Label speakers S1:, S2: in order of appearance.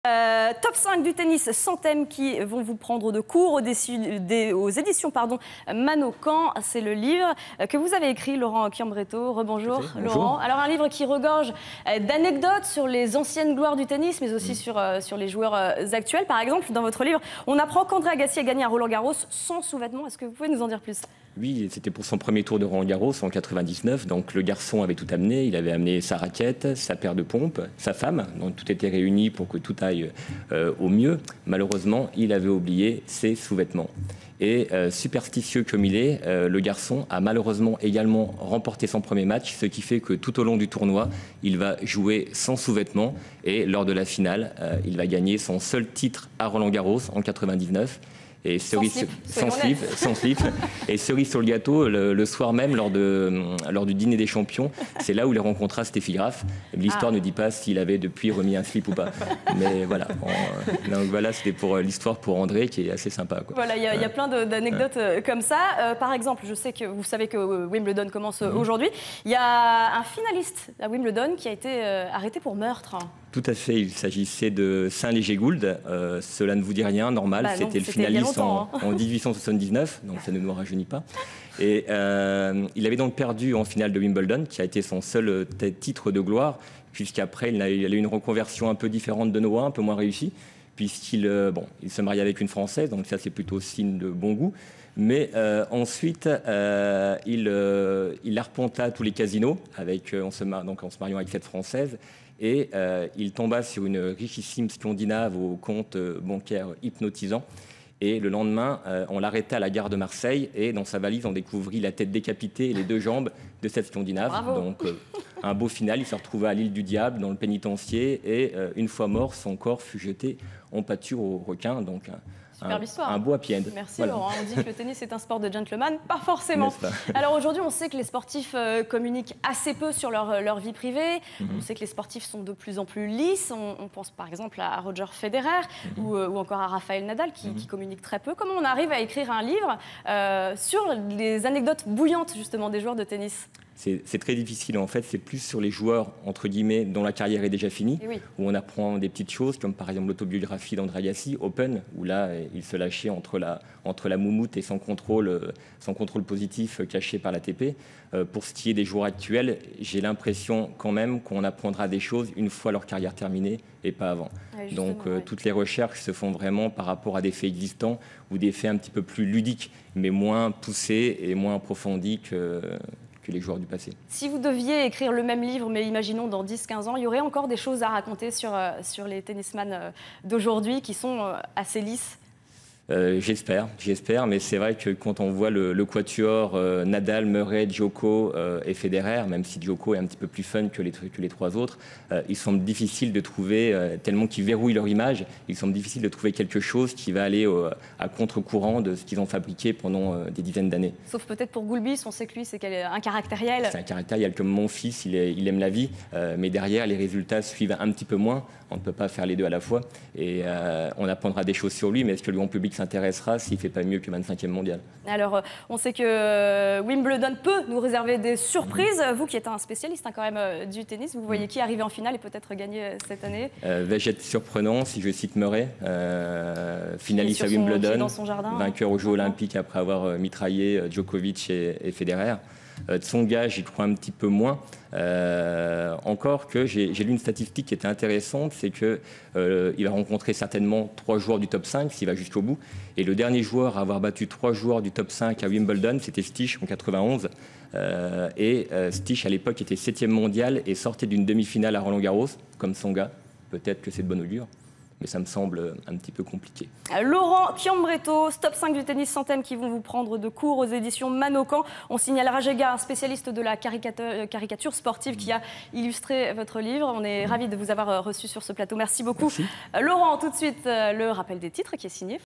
S1: Top 5 du tennis sans thème qui vont vous prendre de cours aux éditions Manocan. C'est le livre que vous avez écrit, Laurent Chiambretto. Rebonjour, Laurent. Alors un livre qui regorge d'anecdotes sur les anciennes gloires du tennis, mais aussi sur les joueurs actuels. Par exemple, dans votre livre, on apprend qu'André Agassi a gagné un Roland-Garros sans sous-vêtements. Est-ce que vous pouvez nous en dire plus ?
S2: Oui, c'était pour son premier tour de Roland-Garros en 99. Donc le garçon avait tout amené. Il avait amené sa raquette, sa paire de pompes, sa femme. Donc tout était réuni pour que tout aille au mieux. Malheureusement, il avait oublié ses sous-vêtements. Et superstitieux comme il est, le garçon a malheureusement également remporté son premier match, ce qui fait que tout au long du tournoi, il va jouer sans sous-vêtements. Et lors de la finale, il va gagner son seul titre à Roland-Garros en 99. Et sans slip. Et cerise sur le gâteau, le soir même, lors du dîner des champions, c'est là où il rencontra Steffi Graf. L'histoire ne dit pas s'il avait depuis remis un slip ou pas. Mais voilà, donc voilà, c'était pour l'histoire pour André, qui est assez sympa, quoi.
S1: Voilà, il y a plein d'anecdotes comme ça. Par exemple, je sais que vous savez que Wimbledon commence aujourd'hui. Il y a un finaliste à Wimbledon qui a été arrêté pour meurtre.
S2: Tout à fait, il s'agissait de Saint-Léger-Gould. Cela ne vous dit rien, normal. C'était le finaliste en 1879, donc ça ne nous rajeunit pas. Et il avait donc perdu en finale de Wimbledon, qui a été son seul titre de gloire, puisqu'après il a eu une reconversion un peu différente de Noah, un peu moins réussie, puisqu'il il se marie avec une Française, donc ça c'est plutôt signe de bon goût. Mais ensuite, il arpenta tous les casinos en se mariant avec cette Française. Et il tomba sur une richissime Scandinave au compte bancaire hypnotisant. Et le lendemain, on l'arrêta à la gare de Marseille. Et dans sa valise, on découvrit la tête décapitée et les deux jambes de cette Scandinave.
S1: Bravo.
S2: Donc un beau final. Il se retrouva à l'île du Diable, dans le pénitencier. Et une fois mort, son corps fut jeté en pâture aux requins. Donc un beau happy end.
S1: Merci,
S2: voilà.
S1: Laurent. On dit que le tennis est un sport de gentleman. Pas forcément. Alors aujourd'hui, on sait que les sportifs communiquent assez peu sur leur vie privée. On sait que les sportifs sont de plus en plus lisses. On pense par exemple à Roger Federer ou encore à Rafael Nadal qui communiquent très peu. Comment on arrive à écrire un livre sur les anecdotes bouillantes justement des joueurs de tennis ?
S2: C'est très difficile. En fait, c'est plus sur les joueurs, entre guillemets, dont la carrière est déjà finie, où on apprend des petites choses, comme par exemple l'autobiographie d'André Agassi, Open, où là, il se lâchait entre la moumoute et son contrôle positif caché par l'ATP. Pour ce qui est des joueurs actuels, j'ai l'impression quand même qu'on apprendra des choses une fois leur carrière terminée et pas avant. Donc, toutes les recherches se font vraiment par rapport à des faits existants ou des faits un petit peu plus ludiques, mais moins poussés et moins approfondis que les joueurs du passé.
S1: Si vous deviez écrire le même livre, mais imaginons dans 10-15 ans, il y aurait encore des choses à raconter sur les d'aujourd'hui qui sont assez lisses ?
S2: J'espère, mais c'est vrai que quand on voit le quatuor Nadal, Murray, Djoko et Federer, même si Djoko est un petit peu plus fun que les trois autres, il semble difficile de trouver, tellement qu'ils verrouillent leur image, il semble difficile de trouver quelque chose qui va aller à contre-courant de ce qu'ils ont fabriqué pendant des dizaines d'années.
S1: Sauf peut-être pour Gulbis, on sait que lui, c'est un caractériel.
S2: C'est un caractériel comme mon fils, il aime la vie, mais derrière, les résultats suivent un petit peu moins. On ne peut pas faire les deux à la fois. Et on apprendra des choses sur lui, mais est-ce que le grand public s'intéressera s'il ne fait pas mieux que 25e mondial ?
S1: Alors, on sait que Wimbledon peut nous réserver des surprises. Vous qui êtes un spécialiste quand même du tennis, vous voyez qui arriver en finale et peut-être gagner cette année ?
S2: Va-je être surprenant si je cite Murray, finaliste à Wimbledon,
S1: dans son jardin,
S2: vainqueur aux Jeux Olympiques après avoir mitraillé Djokovic et Federer. Tsonga, j'y crois un petit peu moins. Encore que j'ai lu une statistique qui était intéressante, c'est qu'il va rencontrer certainement 3 joueurs du top 5 s'il va jusqu'au bout. Et le dernier joueur à avoir battu 3 joueurs du top 5 à Wimbledon, c'était Stich en 91. Stich à l'époque était 7e mondial et sortait d'une demi-finale à Roland-Garros, comme Tsonga. Peut-être que c'est de bonne augure, mais ça me semble un petit peu compliqué.
S1: Laurent Chiambretto, top 5 du tennis sans thème qui vont vous prendre de cours aux éditions Manocan. On signale Rajega, un spécialiste de la caricature sportive qui a illustré votre livre. On est ravis de vous avoir reçu sur ce plateau. Merci beaucoup.
S2: Merci.
S1: Laurent, tout de suite, le rappel des titres qui est signé